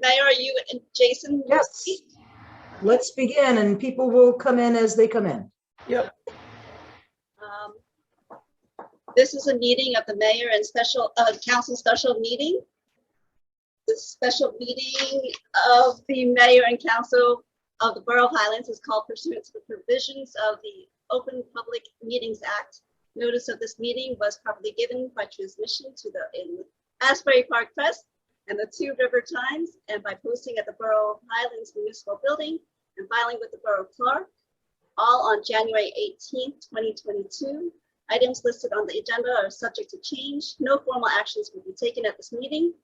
Mayor, are you and Jason? Yes. Let's begin, and people will come in as they come in. Yep. This is a meeting of the mayor and special council special meeting. This special meeting of the mayor and council of the Borough of Highlands is called pursuant to the provisions of the Open Public Meetings Act. Notice of this meeting was properly given by transmission to the Asbury Park Press and the Two River Times, and by posting at the Borough of Highlands Municipal Building and filing with the Borough Clerk, all on January 18th, 2022. Items listed on the agenda are subject to change. No formal actions will be taken at this meeting.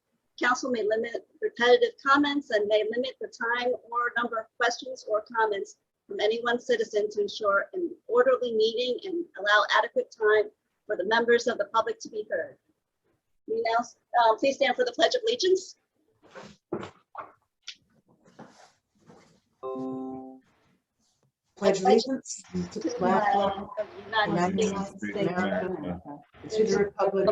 Council may limit repetitive comments and may limit the time or number of questions or comments from any one citizen to ensure an orderly meeting and allow adequate time for the members of the public to be heard. We now please stand for the Pledge of Allegiance. Pledge allegiance to the flag of the United States of America, to the republic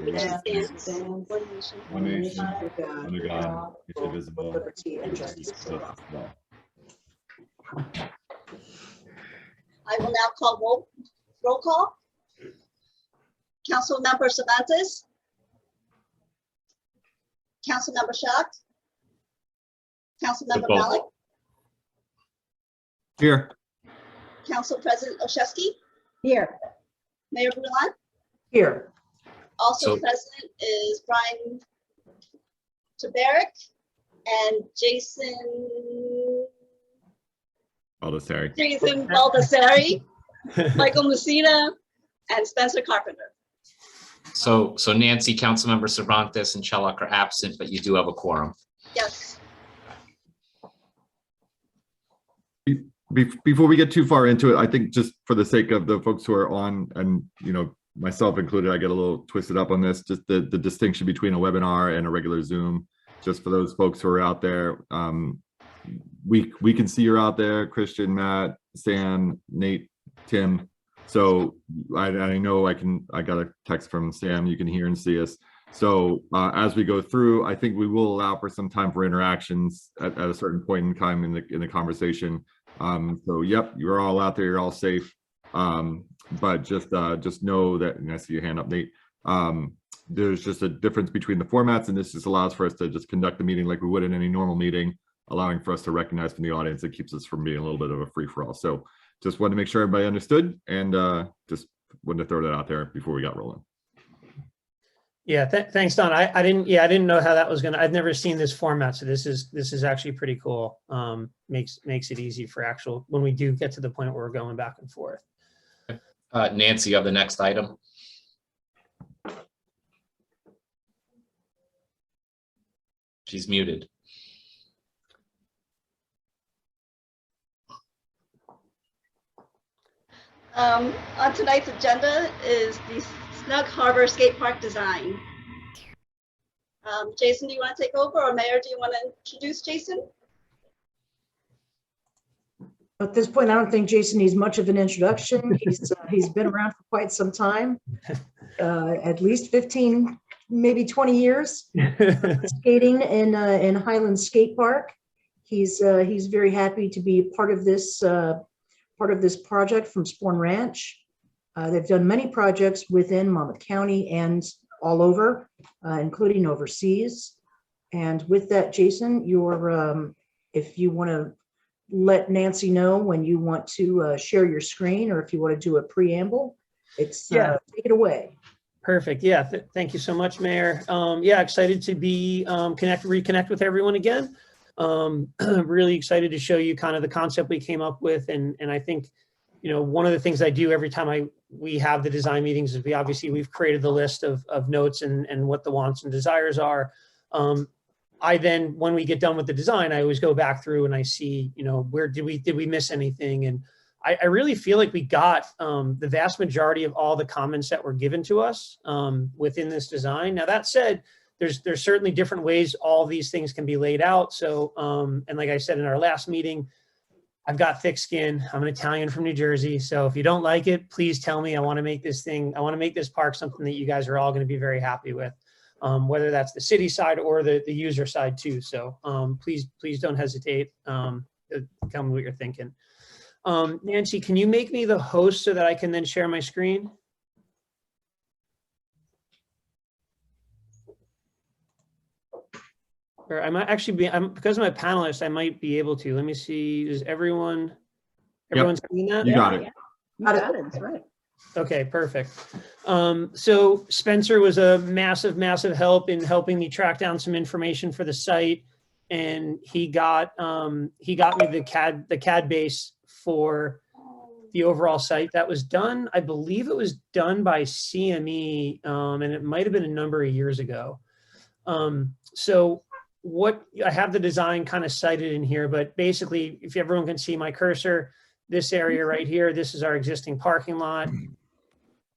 which stands stands one nation, One nation, under God, under God, indivisible, with liberty and justice for all. I will now call roll call. Councilmember Cervantes. Councilmember Schacht. Councilmember Malik. Here. Council President Olszewski. Here. Mayor Brulan. Here. Also present is Brian Tabarek and Jason Baldessari, Michael Messina, and Spencer Carpenter. So Nancy, Councilmember Cervantes, and Chellock are absent, but you do have a quorum. Yes. Before we get too far into it, I think just for the sake of the folks who are on, and myself included, I get a little twisted up on this, just the distinction between a webinar and a regular Zoom. Just for those folks who are out there, we can see you're out there, Christian, Matt, Sam, Nate, Tim. So I know I got a text from Sam, you can hear and see us. So as we go through, I think we will allow for some time for interactions at a certain point in time in the conversation. So yep, you're all out there, you're all safe. But just know that, and I see your hand up, Nate. There's just a difference between the formats, and this just allows for us to just conduct the meeting like we would in any normal meeting, allowing for us to recognize from the audience. It keeps us from being a little bit of a free-for-all. So just wanted to make sure everybody understood, and just wanted to throw that out there before we got rolling. Yeah, thanks, Don. I didn't know how that was gonna. I've never seen this format, so this is actually pretty cool. Makes it easy for actual when we do get to the point where we're going back and forth. Nancy, you have the next item. She's muted. On tonight's agenda is the Snug Harbor Skate Park design. Jason, do you want to take over, or Mayor, do you want to introduce Jason? At this point, I don't think Jason needs much of an introduction. He's been around for quite some time, at least 15, maybe 20 years, skating in Highland Skate Park. He's very happy to be part of this project from Sporn Ranch. They've done many projects within Monmouth County and all over, including overseas. And with that, Jason, if you want to let Nancy know when you want to share your screen, or if you want to do a preamble, take it away. Perfect. Yeah. Thank you so much, Mayor. Yeah, excited to be reconnect with everyone again. Really excited to show you kind of the concept we came up with, and I think one of the things I do every time we have the design meetings is we've created the list of notes and what the wants and desires are. I then, when we get done with the design, I always go back through and I see, where did we miss anything? And I really feel like we got the vast majority of all the comments that were given to us within this design. Now, that said, there's certainly different ways all these things can be laid out. So, and like I said in our last meeting, I've got thick skin. I'm an Italian from New Jersey. So if you don't like it, please tell me. I want to make this park something that you guys are all going to be very happy with. whether that's the city side or the user side too. So please don't hesitate. Tell me what you're thinking. Nancy, can you make me the host so that I can then share my screen? Or I might actually be, because I'm a panelist, I might be able to. Let me see, is everyone seeing that? You got it. Got it, that's right. Okay, perfect. So Spencer was a massive help in helping me track down some information for the site. And he got me the CAD base for the overall site. That was done, I believe it was done by CME, and it might've been a number of years ago. So what I have the design kind of cited in here, but basically if everyone can see my cursor, this area right here, this is our existing parking lot.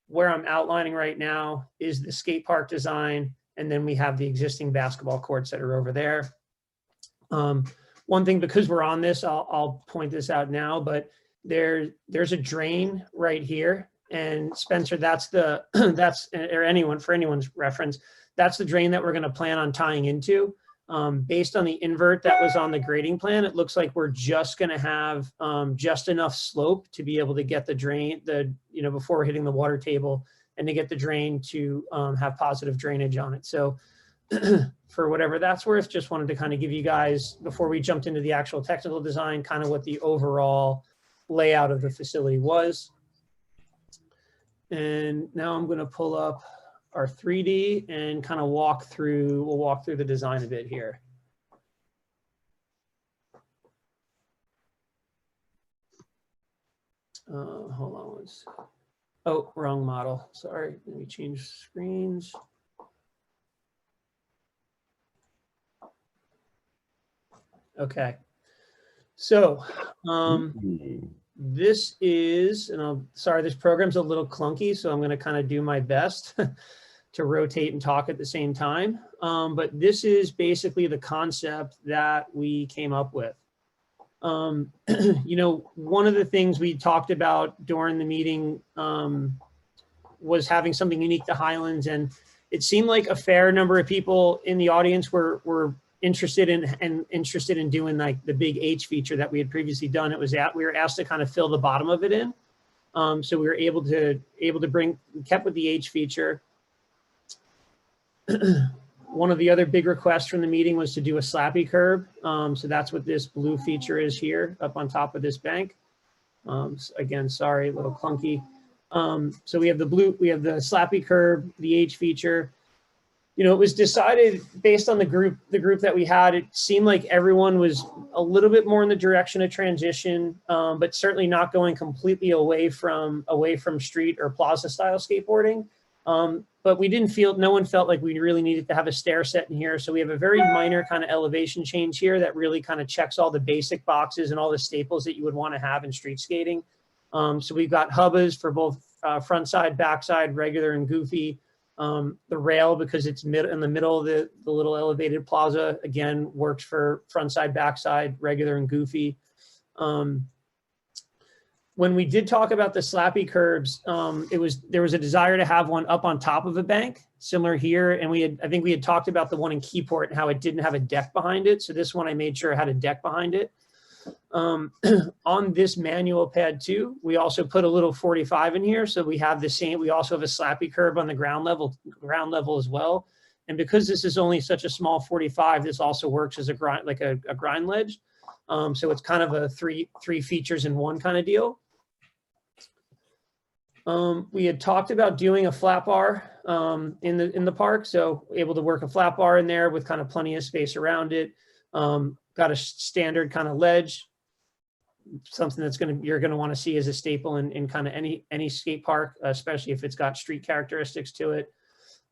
Where I'm outlining right now is the skate park design. And then we have the existing basketball courts that are over there. One thing, because we're on this, I'll point this out now, but there's a drain right here. And Spencer, or anyone, for anyone's reference, that's the drain that we're going to plan on tying into. Based on the invert that was on the grading plan, it looks like we're just going to have just enough slope to be able to get the drain, before we're hitting the water table, and to get the drain to have positive drainage on it. So for whatever that's worth, just wanted to kind of give you guys, before we jumped into the actual technical design, kind of what the overall layout of the facility was. And now I'm going to pull up our 3D and kind of we'll walk through the design a bit here. Hold on one second. Oh, wrong model. Sorry, let me change screens. Okay. So this is, and sorry, this program's a little clunky, so I'm going to kind of do my best to rotate and talk at the same time. But this is basically the concept that we came up with. One of the things we talked about during the meeting was having something unique to Highlands, and it seemed like a fair number of people in the audience were interested in doing like the big H feature that we had previously done. We were asked to kind of fill the bottom of it in. So we were able to kept with the H feature. One of the other big requests from the meeting was to do a slappy curb. So that's what this blue feature is here up on top of this bank. Again, sorry, a little clunky. So we have the slappy curb, the H feature. It was decided based on the group that we had. It seemed like everyone was a little bit more in the direction of transition, but certainly not going completely away from street or plaza style skateboarding. But no one felt like we really needed to have a stair set in here. So we have a very minor kind of elevation change here that really kind of checks all the basic boxes and all the staples that you would want to have in street skating. So we've got hubbas for both front side, back side, regular and goofy. The rail, because it's in the middle of the little elevated plaza, again, works for front side, back side, regular and goofy. When we did talk about the slappy curbs, there was a desire to have one up on top of a bank, similar here. And I think we had talked about the one in Keyport and how it didn't have a deck behind it. So this one I made sure it had a deck behind it. On this manual pad too, we also put a little 45 in here. So we have the same, we also have a slappy curb on the ground level as well. And because this is only such a small 45, this also works as a grind ledge. So it's kind of a three features in one kind of deal. We had talked about doing a flat bar in the park, so able to work a flat bar in there with kind of plenty of space around it. Got a standard kind of ledge, something that's you're gonna want to see as a staple in kind of any skate park, especially if it's got street characteristics to it.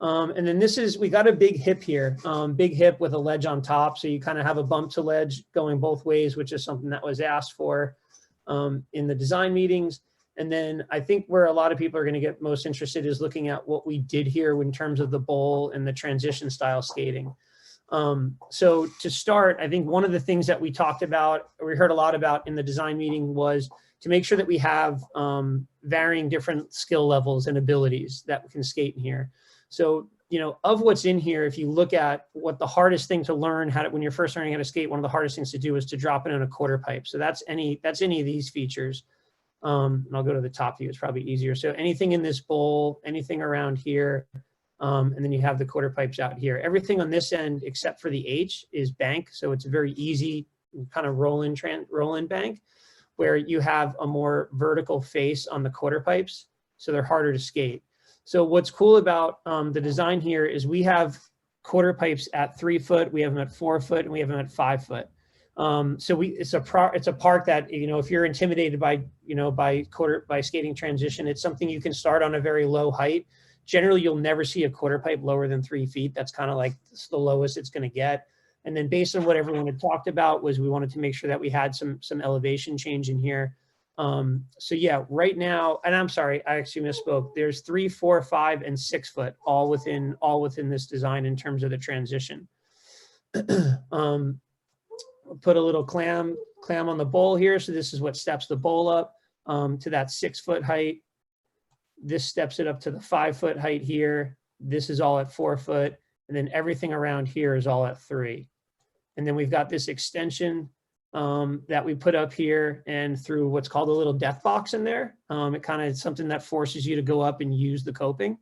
And then we got a big hip here, big hip with a ledge on top. So you kind of have a bump to ledge going both ways, which is something that was asked for in the design meetings. And then I think where a lot of people are going to get most interested is looking at what we did here in terms of the bowl and the transition style skating. So to start, I think one of the things that we talked about, or we heard a lot about in the design meeting, was to make sure that we have varying different skill levels and abilities that we can skate in here. So you know, of what's in here, if you look at what the hardest thing to learn when you're first learning how to skate, one of the hardest things to do is to drop it in a quarter pipe. So that's any of these features. And I'll go to the top view, it's probably easier. So anything in this bowl, anything around here, and then you have the quarter pipes out here. Everything on this end, except for the H, is bank. So it's a very easy kind of roll-in bank, where you have a more vertical face on the quarter pipes. So they're harder to skate. So what's cool about the design here is we have quarter pipes at 3 foot, we have them at 4 foot, and we have them at 5 foot. So it's a park that, you know, if you're intimidated by, you know, by skating transition, it's something you can start on a very low height. Generally, you'll never see a quarter pipe lower than 3 feet. That's kind of like the lowest it's going to get. And then based on what everyone had talked about was we wanted to make sure that we had some elevation change in here. So yeah, right now, and I'm sorry, I actually misspoke. There's 3, 4, 5, and 6 foot all within this design in terms of the transition. Put a little clam on the bowl here. So this is what steps the bowl up to that 6 foot height. This steps it up to the 5 foot height here. This is all at 4 foot. And then everything around here is all at 3. And then we've got this extension that we put up here and through what's called a little death box in there. It kind of is something that forces you to go up and use the coping.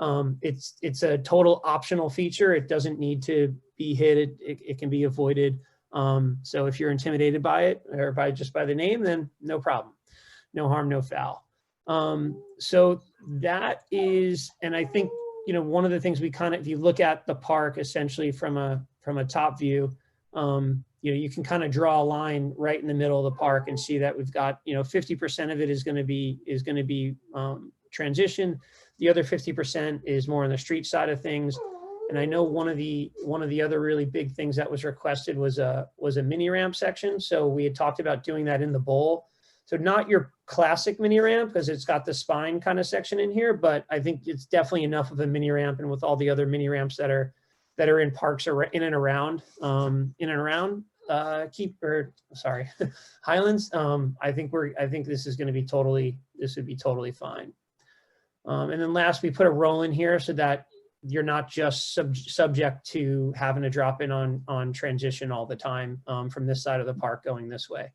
It's a total optional feature. It doesn't need to be hit. It can be avoided. So if you're intimidated by it or by the name, then no problem. No harm, no foul. So that is, and I think, you know, one of the things we kind of, if you look at the park essentially from a top view, you know, you can kind of draw a line right in the middle of the park and see that we've got, you know, 50% of it is going to be transition. The other 50% is more on the street side of things. And I know one of the other really big things that was requested was a mini ramp section. So we had talked about doing that in the bowl. So not your classic mini ramp because it's got the spine kind of section in here, but I think it's definitely enough of a mini ramp. And with all the other mini ramps that are in parks or in and around Highlands, I think this is going to be totally fine. And then last, we put a roll in here so that you're not just subject to having to drop in on transition all the time from this side of the park going this way.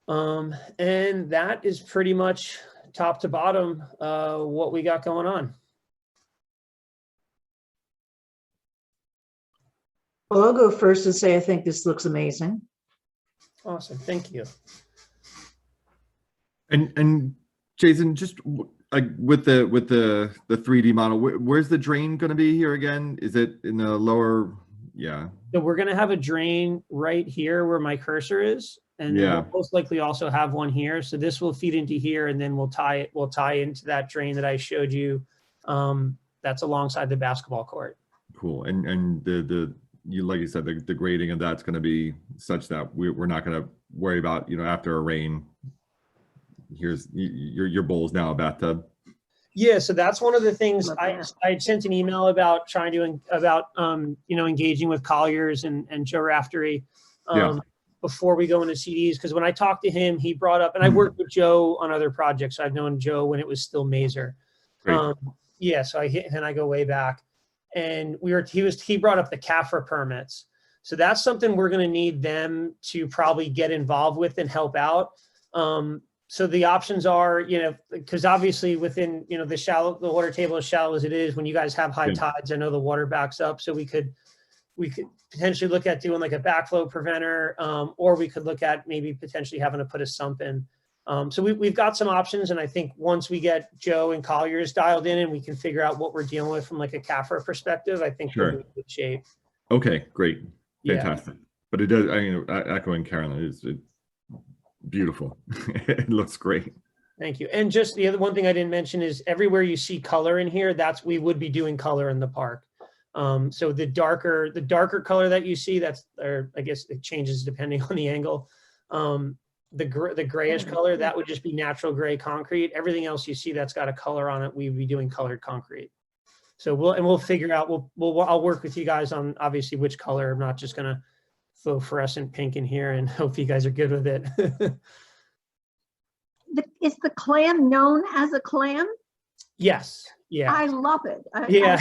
And that is pretty much top to bottom what we got going on. Well, I'll go first and say I think this looks amazing. Awesome, thank you. And Jason, just like with the 3D model, where's the drain going to be here again? Is it in the lower? Yeah. So we're going to have a drain right here where my cursor is, and then we'll most likely also have one here. So this will feed into here, and then we'll tie into that drain that I showed you. That's alongside the basketball court. Cool. And you like you said, the grading of that's going to be such that we're not going to worry about, you know, after a rain. Here's your bowl's now a bathtub. Yeah, so that's one of the things I sent an email about you know, engaging with Colliers and Joe Raftery before we go into CDs, because when I talked to him, he brought up, and I worked with Joe on other projects. I've known Joe when it was still Mazer. Yeah, so I go way back, and he brought up the CAFRA permits. So that's something we're going to need them to probably get involved with and help out. So the options are, you know, because obviously within, you know, the water table as shallow as it is, when you guys have high tides, I know the water backs up. So we could potentially look at doing like a backflow preventer, or we could look at maybe potentially having to put a sump in. So we've got some options. And I think once we get Joe and Colliers dialed in and we can figure out what we're dealing with from like a CAFRA perspective, I think we're in good shape. Okay, great. Fantastic. But it does, I mean, echoing Carolyn, it's beautiful. It looks great. Thank you. And just the other one thing I didn't mention is everywhere you see color in here, we would be doing color in the park. So the darker color that you see, or I guess it changes depending on the angle. The grayish color, that would just be natural gray concrete. Everything else you see that's got a color on it, we would be doing colored concrete. So we'll figure out, I'll work with you guys on obviously which color. I'm not just gonna fluorescent pink in here and hope you guys are good with it. Is the clam known as a clam? Yes. Yeah, I love it. Yeah.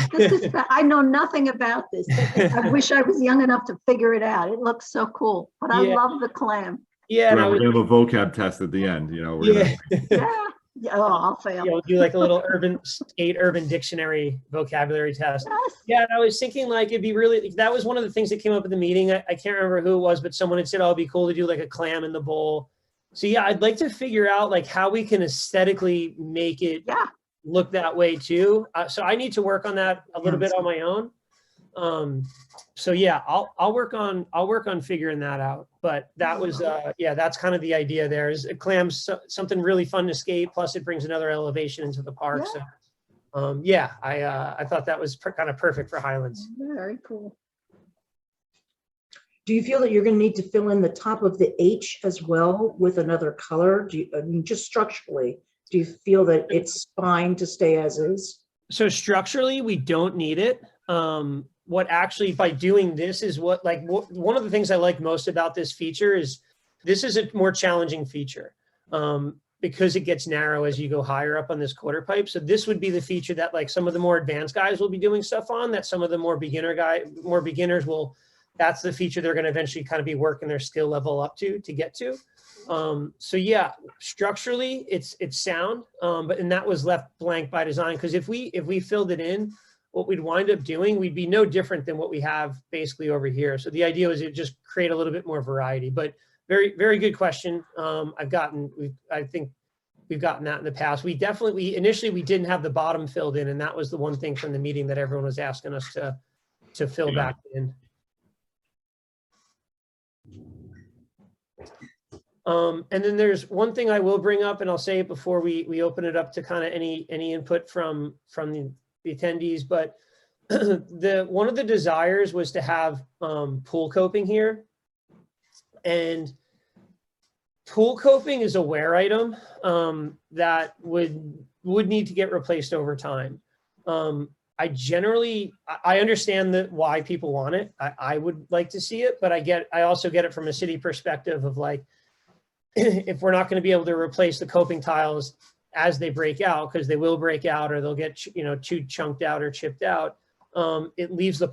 I know nothing about this. I wish I was young enough to figure it out. It looks so cool, but I Yeah. love the clam. yeah, and I Right, we're would, gonna have a vocab test at the end, you know, we're gonna, Yeah. Yeah, oh, I'll fail. do like a little urban dictionary vocabulary test. Yes. Yeah, and I was thinking like it'd be really, that was one of the things that came up at the meeting. I can't remember who it was, but someone had said, oh, it'd be cool to do like a clam in the bowl. So yeah, I'd like to figure out like how we can aesthetically make it Yeah. look that way too. So I need to work on that a little bit on my own. So yeah, I'll work on figuring that out. But that was yeah, that's kind of the idea there. Is a clam's something really fun to skate, plus it brings another elevation into the park. Yeah. So yeah, I thought that was kind of perfect for Highlands. Very cool. Do you feel that you're going to need to fill in the top of the H as well with another color? Do you, I mean, just structurally, do you feel that it's fine to stay as is? So structurally, we don't need it. What actually, by doing this is what, like, one of the things I like most about this feature is this is a more challenging feature because it gets narrow as you go higher up on this quarter pipe. So this would be the feature that like some of the more advanced guys will be doing stuff on, that some of the more beginners will, that's the feature they're going to eventually kind of be working their skill level up to get to. So yeah, structurally it's sound, and that was left blank by design. Cause if we filled it in, what we'd wind up doing, we'd be no different than what we have basically over here. So the idea was to just create a little bit more variety, but very, very good question. I think we've gotten that in the past. Initially we didn't have the bottom filled in, and that was the one thing from the meeting that everyone was asking us to fill back in. And then there's one thing I will bring up, and I'll say it before we open it up to kind of any input from the attendees, but one of the desires was to have pool coping here, and pool coping is a wear item that would need to get replaced over time. I understand why people want it. I would like to see it, but I also get it from a city perspective of like, if we're not going to be able to replace the coping tiles as they break out, because they will break out or they'll get too chunked out or chipped out, it leaves the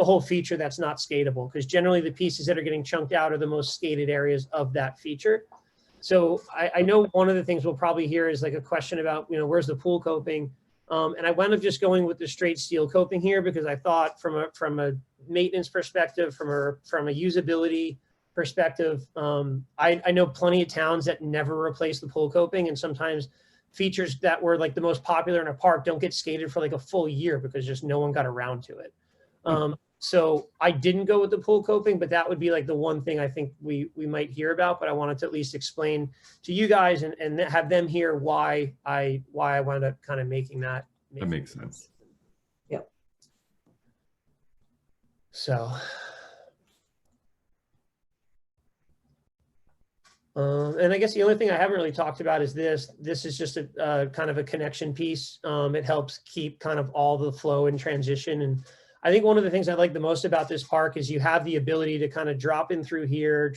whole feature that's not skatable, because generally the pieces that are getting chunked out are the most skated areas of that feature. So I know one of the things we'll probably hear is like a question about, where's the pool coping? And I wound up just going with the straight steel coping here, because I thought from a maintenance perspective, from a usability perspective, I know plenty of towns that never replace the pool coping, and sometimes features that were like the most popular in a park don't get skated for like a full year because just no one got around to it. So I didn't go with the pool coping, but that would be like the one thing I think we might hear about, but I wanted to at least explain to you guys and have them hear why I wound up kind of making that. that makes sense. Yep. So. And I guess the only thing I haven't really talked about is this. This is just a kind of a connection piece. It helps keep kind of all the flow and transition. And I think one of the things I like the most about this park is you have the ability to kind of drop in through here,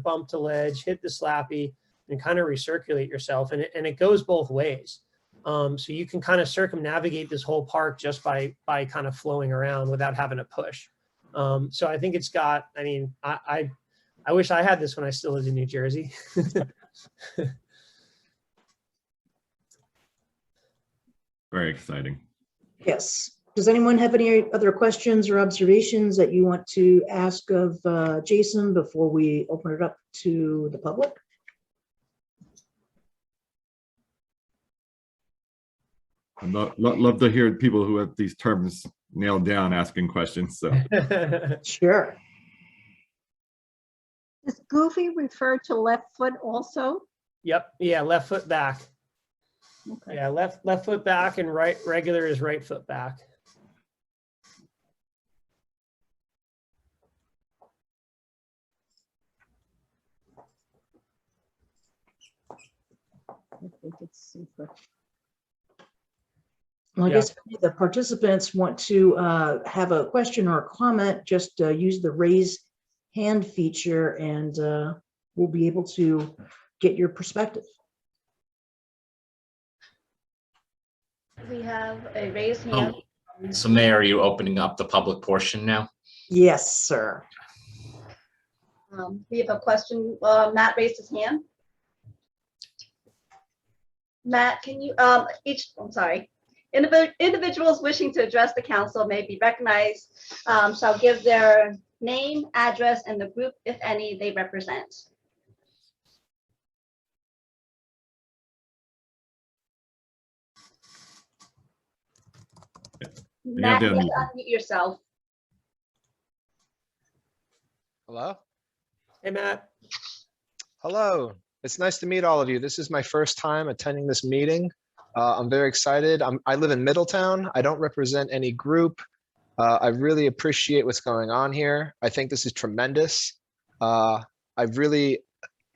bump to ledge, hit the slappy, and kind of recirculate yourself. And it goes both ways. So you can kind of circumnavigate this whole park just by kind of flowing around without having to push. So I think it's got, I mean, I wish I had this when I still lived in New Jersey. Very exciting. Yes. Does anyone have any other questions or observations that you want to ask of Jason before we open it up to the public? I'd love to hear people who have these terms nailed down asking questions. So Sure. Does Goofy refer to left foot also? Yep. Yeah. Left foot back. Okay. Yeah. Left foot back, and regular is right foot back. I think it's super. Well, I Yeah. guess if the participants want to have a question or a comment, just use the raise hand feature and we'll be able to get your perspective. We have a raised hand. So Mayor, are you opening up the public portion now? Yes, sir. We have a question. Matt raised his hand. Matt, can you, I'm sorry. Individuals wishing to address the council may be recognized, shall give their name, address, and the group, if any, they represent. You have Matt, to you have unmute. to unmute yourself. Hello? Hey, Matt. Hello. It's nice to meet all of you. This is my first time attending this meeting. I'm very excited. I live in Middletown. I don't represent any group. I really appreciate what's going on here. I think this is tremendous.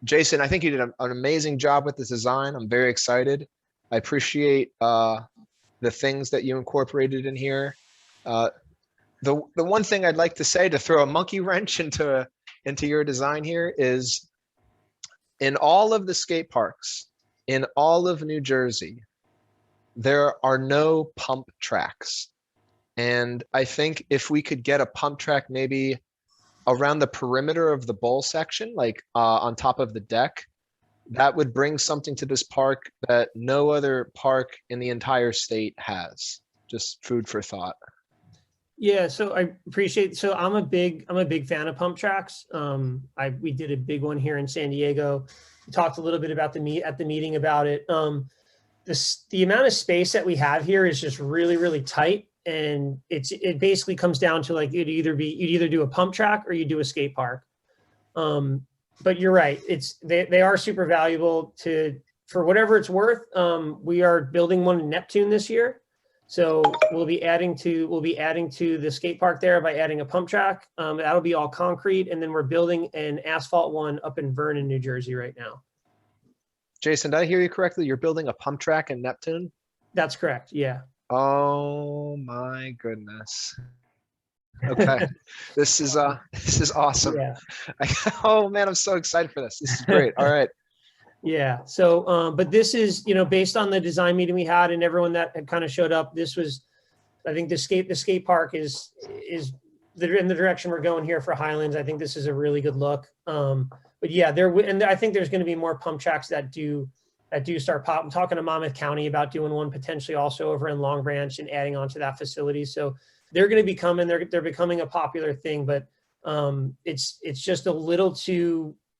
Jason, I think you did an amazing job with this design. I'm very excited. I appreciate the things that you incorporated in here. The one thing I'd like to say to throw a monkey wrench into your design here is in all of the skate parks in all of New Jersey, there are no pump tracks. And I think if we could get a pump track maybe around the perimeter of the bowl section, like on top of the deck, that would bring something to this park that no other park in the entire state has. Just food for thought. Yeah, so I appreciate, so I'm a big fan of pump tracks. We did a big one here in San Diego. We talked a little bit about at the meeting about it. The amount of space that we have here is just really, really tight. And it basically comes down to like, you'd either do a pump track or you do a skate park. But you're right. They are super valuable for whatever it's worth. We are building one in Neptune this year. So we'll be adding to the skate park there by adding a pump track. That'll be all concrete. And then we're building an asphalt one up in Vernon, New Jersey right now. Jason, did I hear you correctly? You're building a pump track in Neptune? That's correct. Yeah. Oh my goodness. Okay. This is awesome. Yeah. Oh man, I'm so excited for this. This is great. All right. Yeah. So, but this is, based on the design meeting we had and everyone that had kind of showed up, I think the skate park is in the direction we're going here for Highlands. I think this is a really good look. But yeah, and I think there's going to be more pump tracks that do start popping. I'm talking to Monmouth County about doing one potentially also over in Long Branch and adding on to that facility. So they're going to be coming, they're becoming a popular thing, but it's just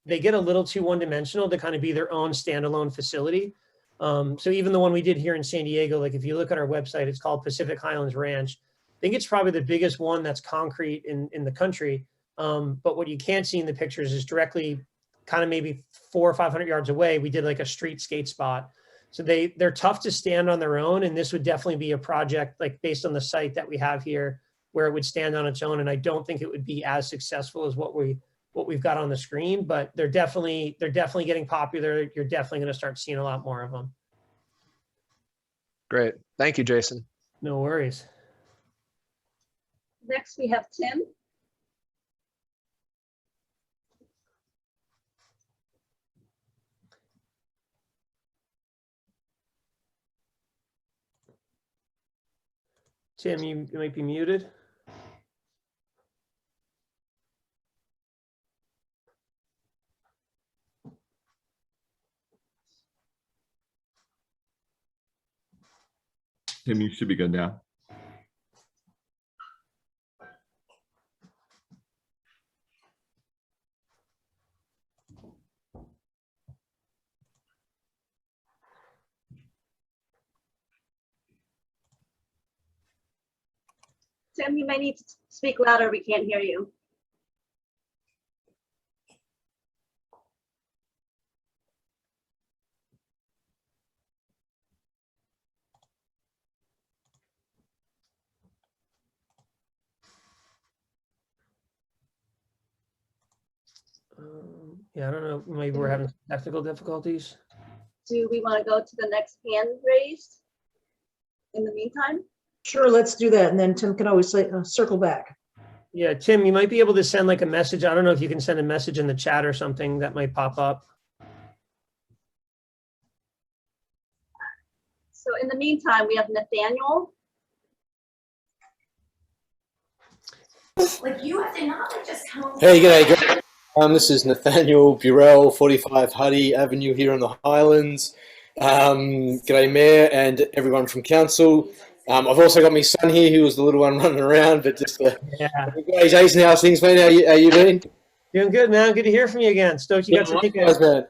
they get a little too one-dimensional to kind of be their own standalone facility. So even the one we did here in San Diego, like if you look at our website, it's called Pacific Highlands Ranch. I think it's probably the biggest one that's concrete in the country. But what you can't see in the pictures is directly kind of maybe 400 or 500 yards away, we did like a street skate spot. So they're tough to stand on their own. And this would definitely be a project like based on the site that we have here where it would stand on its own. And I don't think it would be as successful as what we've got on the screen, but they're definitely getting popular. You're definitely going to start seeing a lot more of them. Great. Thank you, Jason. No worries. Next, we have Tim. Tim, you might be muted. Tim, you should be good now. Tim, you may need to speak louder. We can't hear you. Yeah, I don't know. Maybe we're having technical difficulties. Do we want to go to the next hand raised in the meantime? Sure, let's do that. And then Tim can always say, circle back. Yeah, Tim, you might be able to send like a message. I don't know if you can send a message in the chat or something that might pop up. So in the meantime, we have Nathaniel. Like you have to not like just come. Hey, g'day, guys. This is Nathaniel Burrell, 45 Huddy Avenue here in the Highlands. G'day, Mayor, and everyone from Council. I've also got my son here, who was the little one running around, but just Yeah, hey, Jason, how's things, mate? How you doing? doing good, man. Good to hear from you again. Stoked you got to take Likewise, a.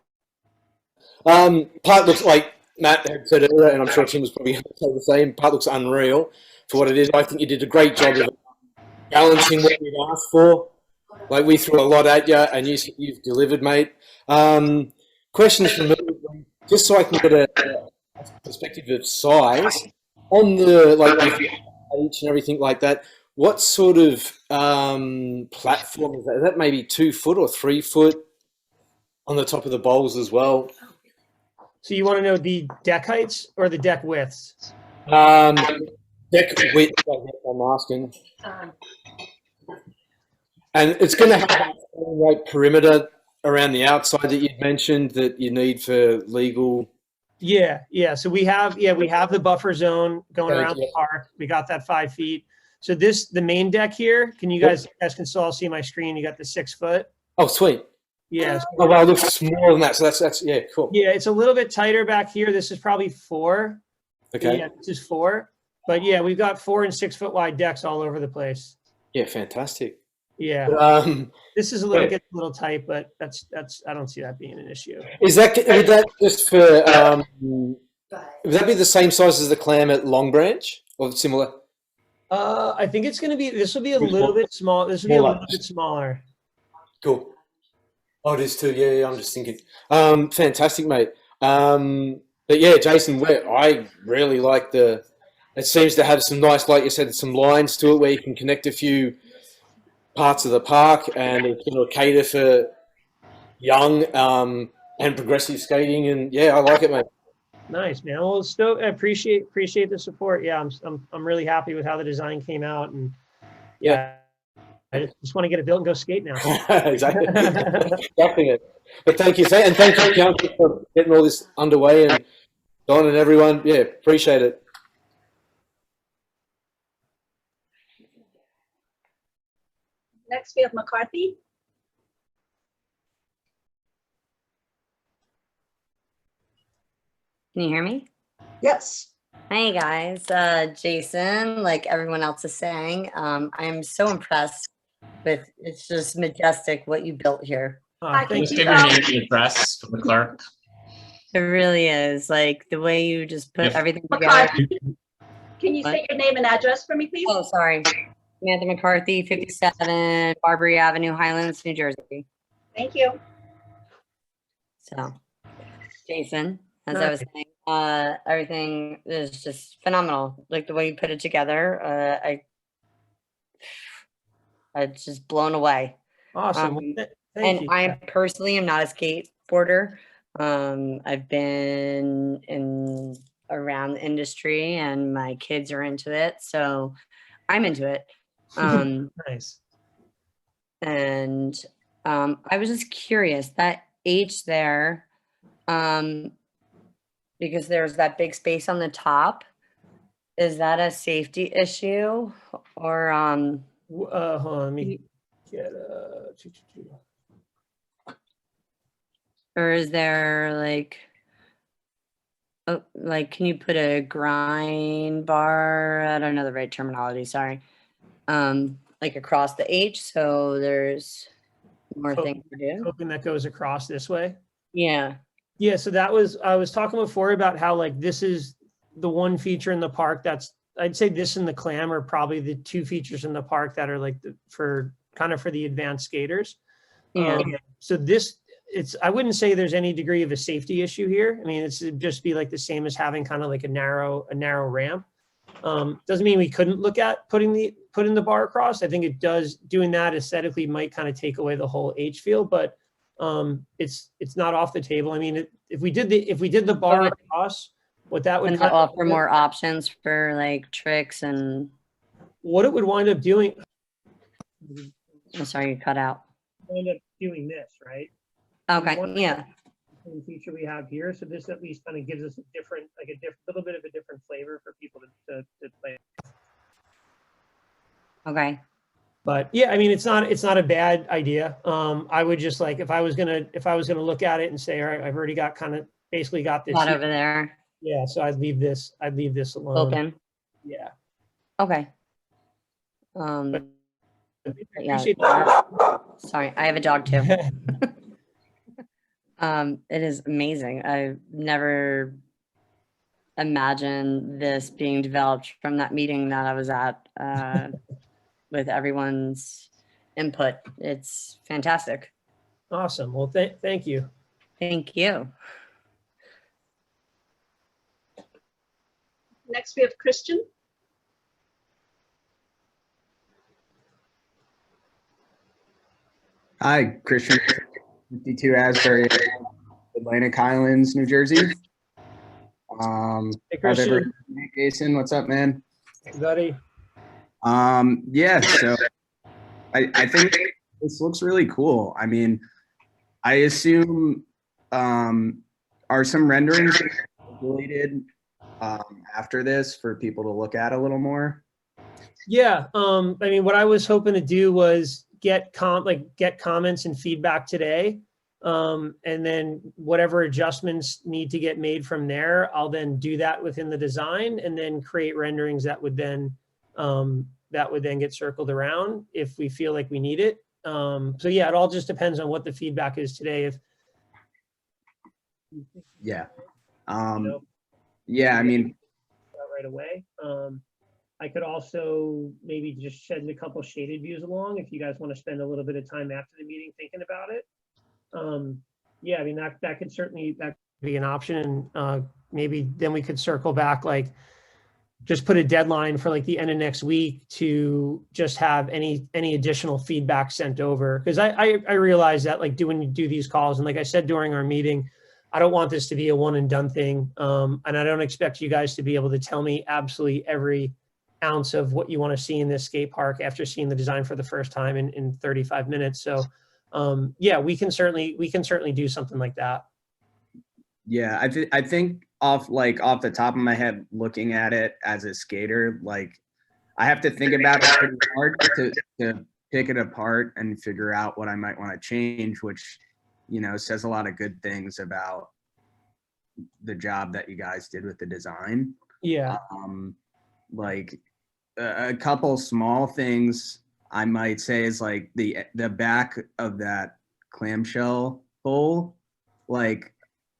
man. Part looks like Matt had said earlier, and I'm sure Tim was probably going to say the same. Part looks unreal for what it is. I think you did a great job of balancing what we'd asked for. Like, we threw a lot at you, and you've delivered, mate. Questions from me, just so I can get a perspective of size on the the H and everything like that. What sort of platform is that? Is that maybe 2 foot or 3 foot on the top of the bowls as well? So you want to know the deck heights or the deck widths? Deck width, I'm asking. And it's going to have that like perimeter around the outside that you'd mentioned that you need for legal. Yeah, yeah. So we have the buffer zone going Thank around you. the park. We got that 5 feet. So the main deck here, can you guys can still all see my screen? You got the 6 foot. Oh, sweet. Yeah. Oh, well, it looks smaller than that. So that's yeah, cool. Yeah, it's a little bit tighter back here. This is probably 4. Okay. Yeah, this is 4. But yeah, we've got 4 and 6 foot wide decks all over the place. Yeah, fantastic. Yeah. This is gets a little tight, but that's I don't see that being an issue. Would that just for would that be the same size as the clam at Long Branch or similar? I think it's gonna be this will be a little bit small. This will be a little bit smaller. Cool. Oh, it is too. Yeah, I'm just thinking. Fantastic, mate. But yeah, Jason, I really like it seems to have some nice, like you said, some lines to it where you can connect a few parts of the park, and it's going to cater for young and progressive skating. And yeah, I like it, mate. Nice, man. Well, I appreciate the support. Yeah, I'm really happy with how the design came out, and yeah, I just want to get it built and go skate now. Exactly. Exactly. But thank you, and thank you, Council, for getting all this underway, and Don and everyone. Yeah, appreciate it. Next, we have McCarthy. Can you hear me? Yes. Hey guys, Jason, like everyone else is saying, I'm so impressed with, it's just majestic what you built here. Thank Just you. give your name and address from the clerk. It really is, like the way you just put Yes. everything together. McCarthy, can you say your name and address for me, please? Oh, sorry. Samantha McCarthy, 57 Barbary Avenue, Highlands, New Jersey. Thank you. So, Jason, as I was saying, everything is just phenomenal. Like the way you put it together, I'm just blown away. Awesome. Um, Thank And you. I personally am not a skateboarder. I've been around the industry, and my kids are into it, so I'm into it. Nice. And I was just curious, that H there, because there's that big space on the top, is that a safety issue or Hold on, let me get or is there like, oh, like, can you put a grind bar? I don't know the right terminology, sorry. Like across the H, so there's more Oh, things to do. hoping that goes across this way. Yeah. Yeah, so I was talking before about how like this is the one feature in the park I'd say this and the clam are probably the 2 features in the park that are like for the advanced skaters. Yeah. So I wouldn't say there's any degree of a safety issue here. I mean, it'd just be like the same as having kind of like a narrow ramp. Doesn't mean we couldn't look at putting the bar across. I think it does. Doing that aesthetically might kind of take away the whole H feel, but it's not off the table. I mean, if we did the bar across, what that would Would that offer more options for like tricks and, what it would wind up doing. I'm sorry, you cut out. Wind up doing this, right? Okay, yeah. same feature we have here. So this at least kind of gives us a different, like a little bit of a different flavor for people to play. Okay. But yeah, I mean, it's not a bad idea. I would just like, if I was gonna look at it and say, all right, I've already got basically got this. Lot here. over there, Yeah, so I'd leave this alone. open. Yeah. Okay. But Yeah. appreciate that. Sorry, I have a dog too. It is amazing. I've never imagined this being developed from that meeting that I was at with everyone's input. It's fantastic. Awesome. Well, thank you. Thank you. Next, we have Christian. Hi, Christian, 52 Asbury, Atlantic Highlands, New Jersey. Hey, how's Christian. everyone? Jason, what's up, man? Hey, buddy. Yeah, so I think this looks really cool. I mean, I assume are some renderings related after this for people to look at a little more? Yeah. I mean, what I was hoping to do was get comments and feedback today. And then whatever adjustments need to get made from there, I'll then do that within the design and then create renderings that would then get circled around if we feel like we need it. So yeah, it all just depends on what the feedback is today. If Yeah. know, Yeah, I mean, right away. I could also maybe just shed a couple shaded views along if you guys want to spend a little bit of time after the meeting thinking about it. Yeah, I mean, that could certainly be an option. Maybe then we could circle back, like just put a deadline for like the end of next week to just have any additional feedback sent over. Because I realize that like when you do these calls, and like I said during our meeting, I don't want this to be a one and done thing. And I don't expect you guys to be able to tell me absolutely every ounce of what you want to see in this skate park after seeing the design for the first time in 35 minutes. So yeah, we can certainly do something like that. yeah, I think off the top of my head, looking at it as a skater, like I have to think about it pretty hard to pick it apart and figure out what I might want to change, which, you know, says a lot of good things about the job that you guys did with the design. Yeah. Like a couple small things I might say is like the back of that clamshell bowl. Like,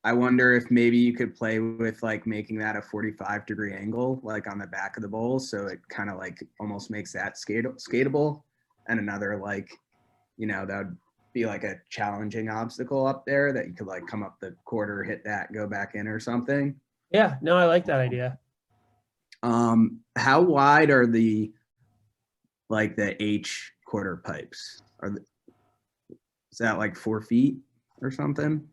I wonder if maybe you could play with like making that a 45-degree angle, like on the back of the bowl. So it kind of like almost makes that skatable. And another, like, you know, that would be like a challenging obstacle up there that you could like come up the quarter, hit that, go back in or something. Yeah, no, I like that idea. How wide are the H quarter pipes? Is that like 4 feet or something?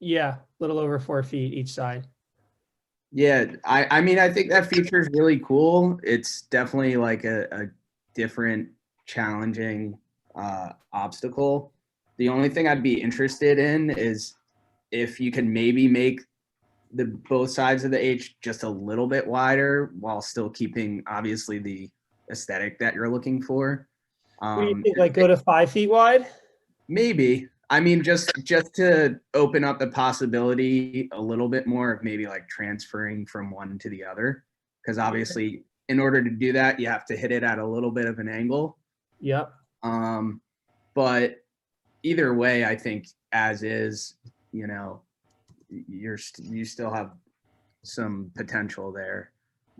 Yeah, a little over 4 feet each side. Yeah, I mean, I think that feature is really cool. It's definitely like a different, challenging obstacle. The only thing I'd be interested in is if you can maybe make both sides of the H just a little bit wider while still keeping obviously the aesthetic that you're looking for. What do you think, like go to 5 feet wide? Maybe. I mean, just to open up the possibility a little bit more of maybe like transferring from one to the other. Because obviously in order to do that, you have to hit it at a little bit of an angle. Yep. But either way, I think as is, you know, you still have some potential there.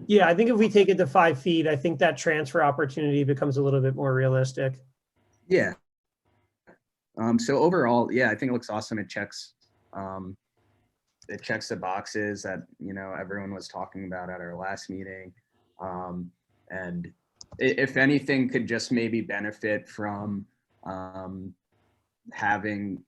Yeah, I think if we take it to 5 feet, I think that transfer opportunity becomes a little bit more realistic. Yeah. So overall, yeah, I think it looks awesome. It checks the boxes that, you know, everyone was talking about at our last meeting. And if anything, could just maybe benefit from having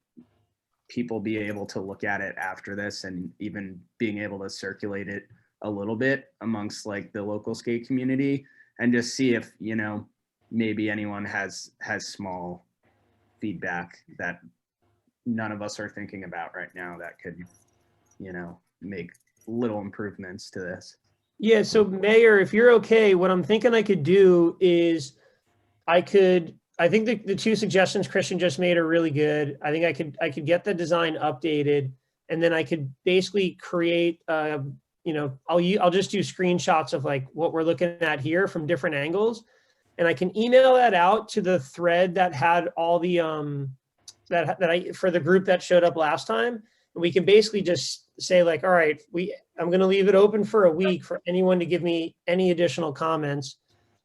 people be able to look at it after this and even being able to circulate it a little bit amongst like the local skate community and just see if, you know, maybe anyone has small feedback that none of us are thinking about right now that could, make little improvements to this. Yeah, so Mayor, if you're okay, what I'm thinking I could do is I think the two suggestions Christian just made are really good. I think I could get the design updated, and then I could basically create, I'll just do screenshots of like what we're looking at here from different angles, and I can email that out to the thread that had all the for the group that showed up last time. And we can basically just say like, all right, I'm going to leave it open for a week for anyone to give me any additional comments.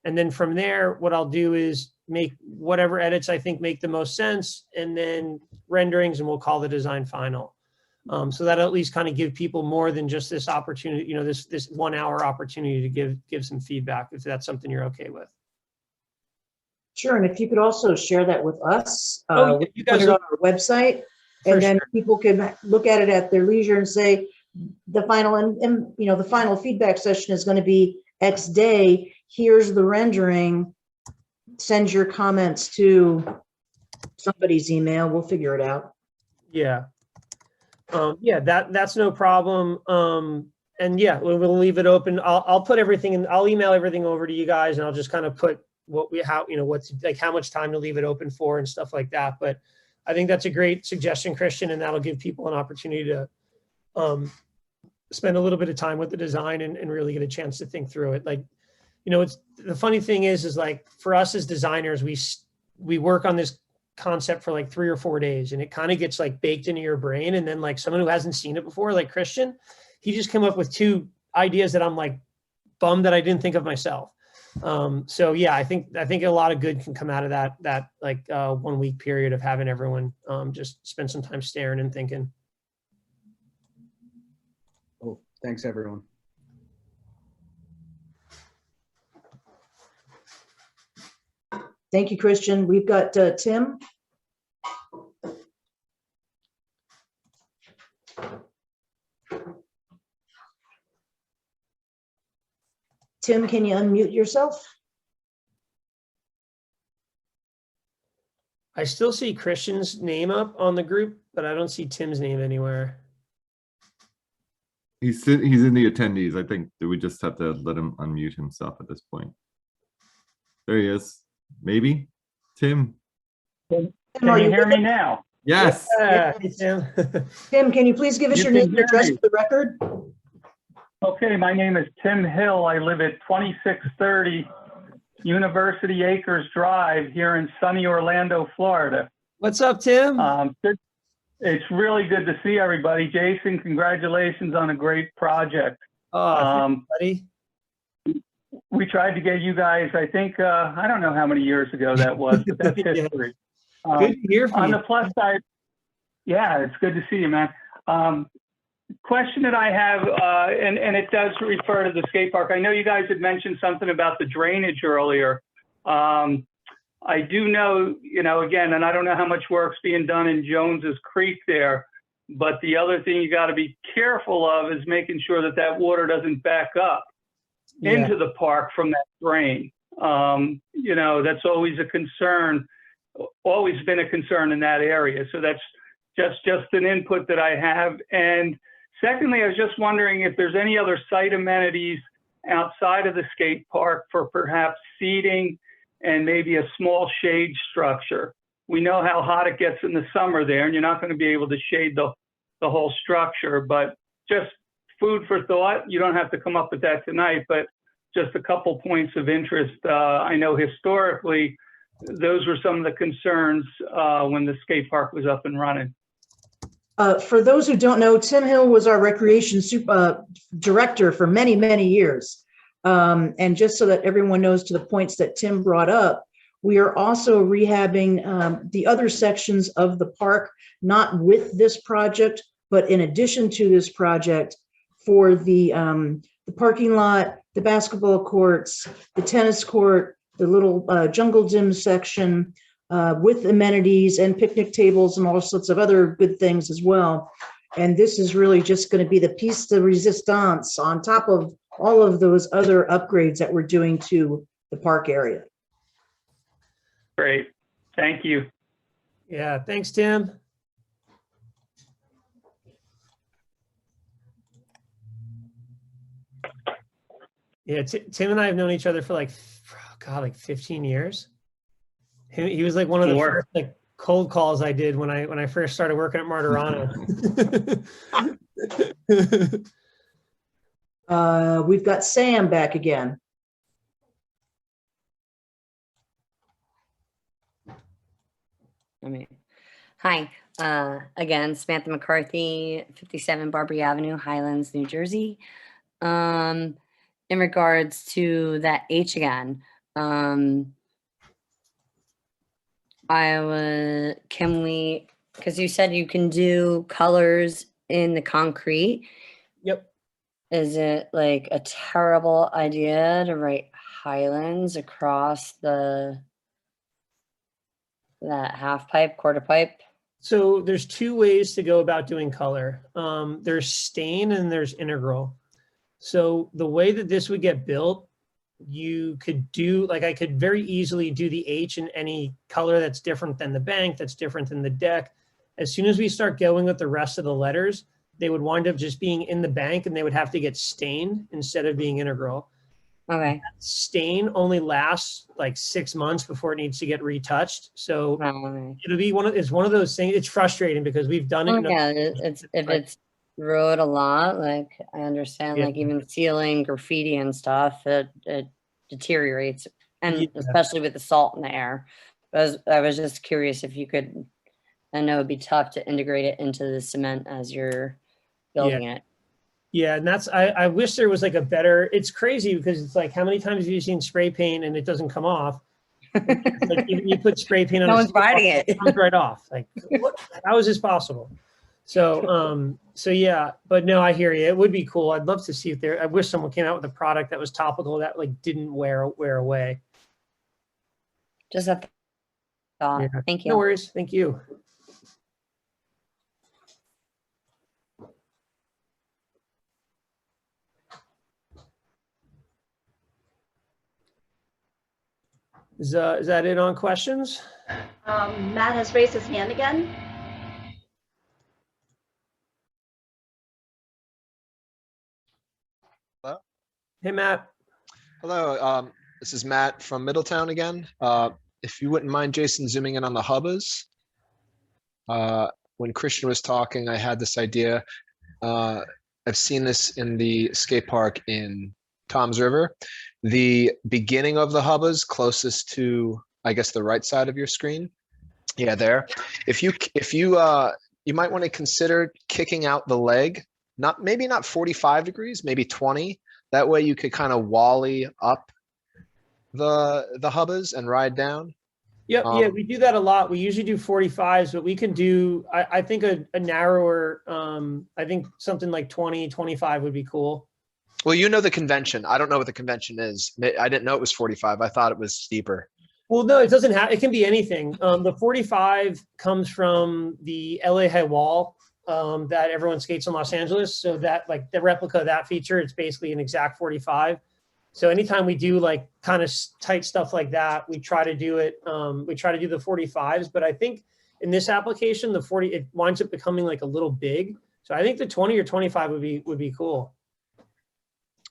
And then from there, what I'll do is make whatever edits I think make the most sense, and then renderings, and we'll call the design final. So that'll at least kind of give people more than just this opportunity, this 1 hour opportunity to give some feedback, if that's something you're okay with. Sure, and if you could also share that with us, Oh, we you put guys it are- on our website, For and then sure. people can look at it at their leisure and say, the final, and the final feedback session is going to be X day. Here's the rendering. Send your comments to somebody's email. We'll figure it out. Yeah. Yeah, that's no problem. And yeah, we'll leave it open. I'll put everything in, I'll email everything over to you guys, and I'll just kind of put what's like, how much time to leave it open for and stuff like that. But I think that's a great suggestion, Christian, and that'll give people an opportunity to spend a little bit of time with the design and really get a chance to think through it. Like, it's the funny thing is like for us as designers, we work on this concept for like 3 or 4 days, and it kind of gets like baked into your brain. And then like someone who hasn't seen it before, like Christian, he just came up with 2 ideas that I'm like bummed that I didn't think of myself. So yeah, I think a lot of good can come out of that like 1 week period of having everyone just spend some time staring and thinking. Oh, thanks, everyone. Thank you, Christian. We've got Tim. Tim, can you unmute yourself? I still see Christian's name up on the group, but I don't see Tim's name anywhere. He's in the attendees. I think that we just have to let him unmute himself at this point. There he is. Maybe Tim. Tim, Can are you you hear with me us? now? Yes. Yeah, Yes. Tim. Tim, can you please give us You your can name and hear address me. for the record? Okay, my name is Tim Hill. I live at 2630 University Acres Drive here in sunny Orlando, Florida. What's up, Tim? It's really good to see everybody. Jason, congratulations on a great project. Oh, thanks, buddy. We tried to get you guys, I think, I don't know how many years ago that was, but that's Yeah. history. Good to hear from On you. the plus side, yeah, it's good to see you, man. Question that I have, and it does refer to the skate park. I know you guys had mentioned something about the drainage earlier. I do know, again, and I don't know how much work's being done in Jones's Creek there, but the other thing you got to be careful of is making sure that that water doesn't back up into the park from that drain. That's always a concern, always been a concern in that area. So that's just an input that I have. And secondly, I was just wondering if there's any other site amenities outside of the skate park for perhaps seating and maybe a small shade structure. We know how hot it gets in the summer there, and you're not going to be able to shade the whole structure, but just food for thought. You don't have to come up with that tonight, but just a couple points of interest. I know historically, those were some of the concerns when the skate park was up and running. For those who don't know, Tim Hill was our recreation director for many, many years. And just so that everyone knows, to the points that Tim brought up, we are also rehabbing the other sections of the park, not with this project, but in addition to this project, for the parking lot, the basketball courts, the tennis court, the little jungle gym section, with amenities and picnic tables and all sorts of other good things as well. And this is really just going to be the piece de resistance on top of all of those other upgrades that we're doing to the park area. Great. Thank you. Yeah, thanks, Tim. Yeah, Tim and I have known each other for like, God, like 15 years. He was like one of the Sure. first like cold calls I did when I first started working at Martorano. We've got Sam back again. Hi, again, Samantha McCarthy, 57 Barbary Avenue, Highlands, New Jersey. In regards to that H again, can we, because you said you can do colors in the concrete. Yep. Is it like a terrible idea to write Highlands across that half pipe, quarter pipe? So there's two ways to go about doing color. There's stain and there's integral. So the way that this would get built, you could do, like I could very easily do the H in any color that's different than the bank, that's different than the deck. As soon as we start going with the rest of the letters, they would wind up just being in the bank and they would have to get stained instead of being integral. Okay. That stain only lasts like 6 months before it needs to get retouched. So it'll be it's one of those things. It's frustrating because we've done it. Oh, yeah, if it's wrote a lot, like I understand, Yeah. like even sealing graffiti and stuff, it deteriorates, and Yeah. especially with the salt in the air. I was just curious if you could. I know it'd be tough to integrate it into the cement as you're building it. Yeah, and that's, I wish there was like a better, it's crazy because it's like, how many times have you seen spray paint and it doesn't come off? Like even you put spray paint on No a one's riding it. It comes right off. Like, how is this possible? So, so yeah, but no, I hear you. It would be cool. I'd love to see if I wish someone came out with a product that was topical that like didn't wear away. Just a thought. Yeah. Thank you. No worries. Thank you. Is that it on questions? Matt has raised his hand again. Hello? Hey, Matt. Hello, this is Matt from Middletown again. If you wouldn't mind, Jason, zooming in on the hubbas. When Christian was talking, I had this idea. I've seen this in the skate park in Toms River. The beginning of the hubbas closest to, I guess, the right side of your screen. Yeah, there. If you you might want to consider kicking out the leg, maybe not 45 degrees, maybe 20. That way you could kind of wally up the hubbas and ride down. Yep, yeah, we do that a lot. We usually do 45s, but we can do, I think a narrower, I think something like 20, 25 would be cool. Well, you know the convention. I don't know what the convention is. I didn't know it was 45. I thought it was steeper. Well, no, it doesn't have, it can be anything. The 45 comes from the LA High Wall that everyone skates in Los Angeles. So that like the replica of that feature, it's basically an exact 45. So anytime we do like kind of tight stuff like that, we try to do it. We try to do the 45s, but I think in this application, the 40, it winds up becoming like a little big. So I think the 20 or 25 would be cool.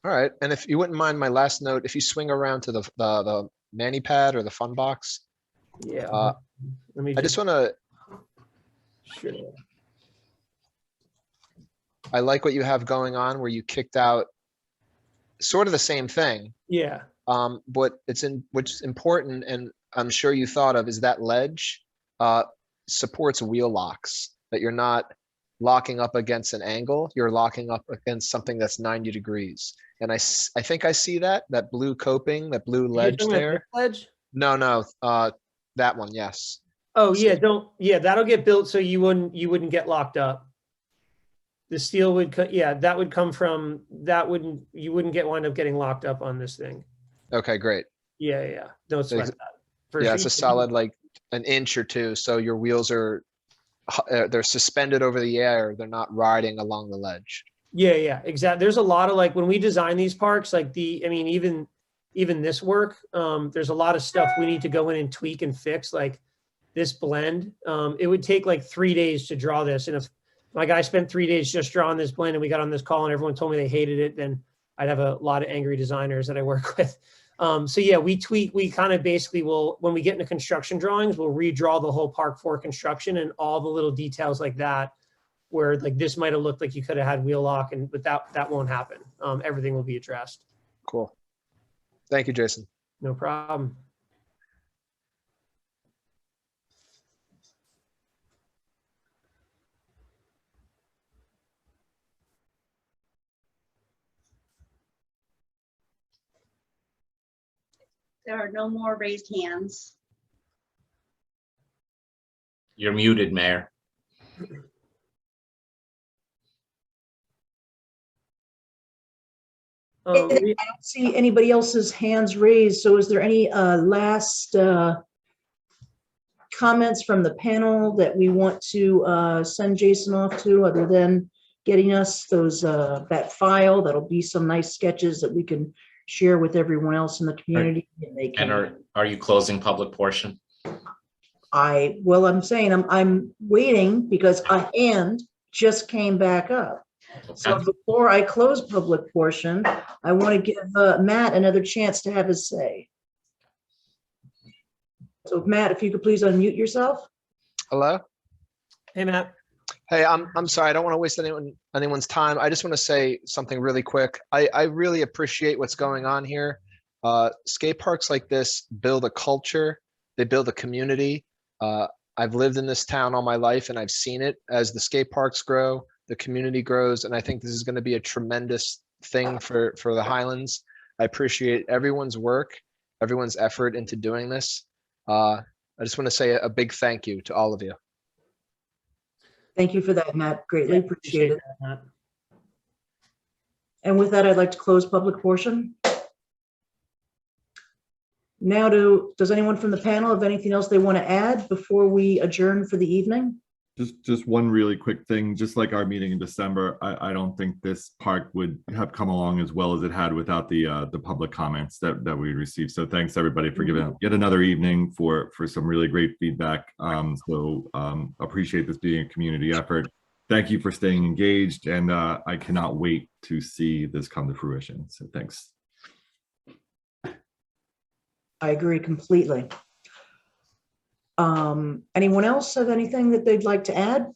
All right. And if you wouldn't mind my last note, if you swing around to the mani pad or the fun box. Yeah. I just want to. Sure. I like what you have going on where you kicked out sort of the same thing. Yeah. But what's important, and I'm sure you thought of, is that ledge supports wheel locks, that you're not locking up against an angle, you're locking up against something that's 90 degrees. And I think I see that blue coping, that blue ledge there. Ledge? No, that one, yes. Oh yeah, that'll get built so you wouldn't get locked up. The steel would, that would come from, you wouldn't wind up getting locked up on this thing. Okay, great. Yeah. Don't sweat that. Yeah, it's a solid like an inch or two. So your wheels are, they're suspended over the air. They're not riding along the ledge. Yeah, exactly. There's a lot of like, when we design these parks, like even this work, there's a lot of stuff we need to go in and tweak and fix, like this blend. It would take like 3 days to draw this. And if my guy spent 3 days just drawing this blend and we got on this call and everyone told me they hated it, then I'd have a lot of angry designers that I work with. So yeah, we kind of basically will, when we get into construction drawings, we'll redraw the whole park for construction and all the little details like that, where like this might have looked like you could have had wheel lock, but that won't happen. Everything will be addressed. Cool. Thank you, Jason. No problem. There are no more raised hands. You're muted, Mayor. I don't see anybody else's hands raised. So is there any last comments from the panel that we want to send Jason off to, other than getting us those that file? That'll be some nice sketches that we can share with everyone else in the community. And they can, And are you closing public portion? I'm saying I'm waiting because a hand just came back up. So Okay. before I close public portion, I want to give Matt another chance to have his say. So Matt, if you could please unmute yourself. Hello? Hey, Matt. Hey, I'm sorry. I don't want to waste anyone's time. I just want to say something really quick. I really appreciate what's going on here. Skate parks like this build a culture. They build a community. I've lived in this town all my life, and I've seen it as the skate parks grow, the community grows, and I think this is going to be a tremendous thing for the Highlands. I appreciate everyone's work, everyone's effort into doing this. I just want to say a big thank you to all of you. Thank you for that, Matt. Greatly appreciate it. that, Matt. And with that, I'd like to close public portion. Now, does anyone from the panel have anything else they want to add before we adjourn for the evening? Just one really quick thing, just like our meeting in December, I don't think this park would have come along as well as it had without the public comments that we received. So thanks everybody for giving yet another evening for some really great feedback. Appreciate this being a community effort. Thank you for staying engaged, and I cannot wait to see this come to fruition. So thanks. I agree completely. Anyone else have anything that they'd like to add?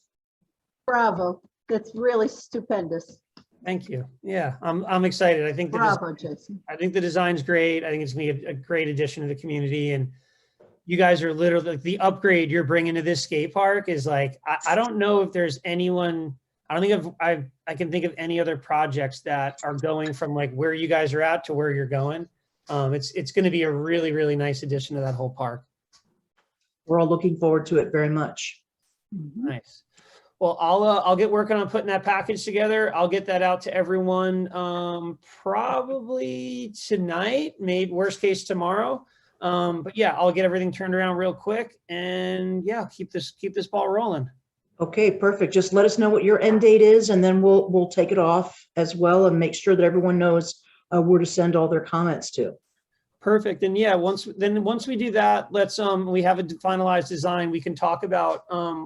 Bravo. That's really stupendous. Thank you. Yeah, I'm excited. I think Bravo, Jason. I think the design's great. I think it's gonna be a great addition to the community, and you guys are literally like, the upgrade you're bringing to this skate park is like, I don't know if there's anyone, I don't think I can think of any other projects that are going from like where you guys are at to where you're going. It's going to be a really, really nice addition to that whole park. We're all looking forward to it very much. Nice. Well, I'll get working on putting that package together. I'll get that out to everyone probably tonight, maybe worst case tomorrow. But yeah, I'll get everything turned around real quick, and yeah, keep this ball rolling. Okay, perfect. Just let us know what your end date is, and then we'll take it off as well and make sure that everyone knows where to send all their comments to. Perfect. And yeah, once we do that, let's we have a finalized design. We can talk about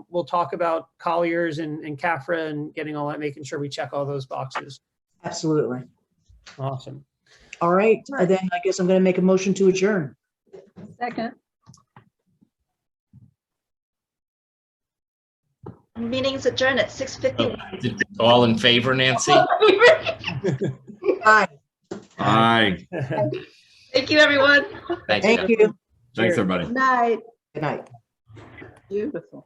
we'll talk about Colliers and CAFRA and getting all that, making sure we check all those boxes. Absolutely. Awesome. All right. And then I guess I'm going to make a motion to adjourn. Second. Meeting's adjourned at 6:51. All in favor, Nancy? Aye. Aye. Thank you, everyone. Thank you. Thank you. Thanks, everybody. Night. Good night. Beautiful.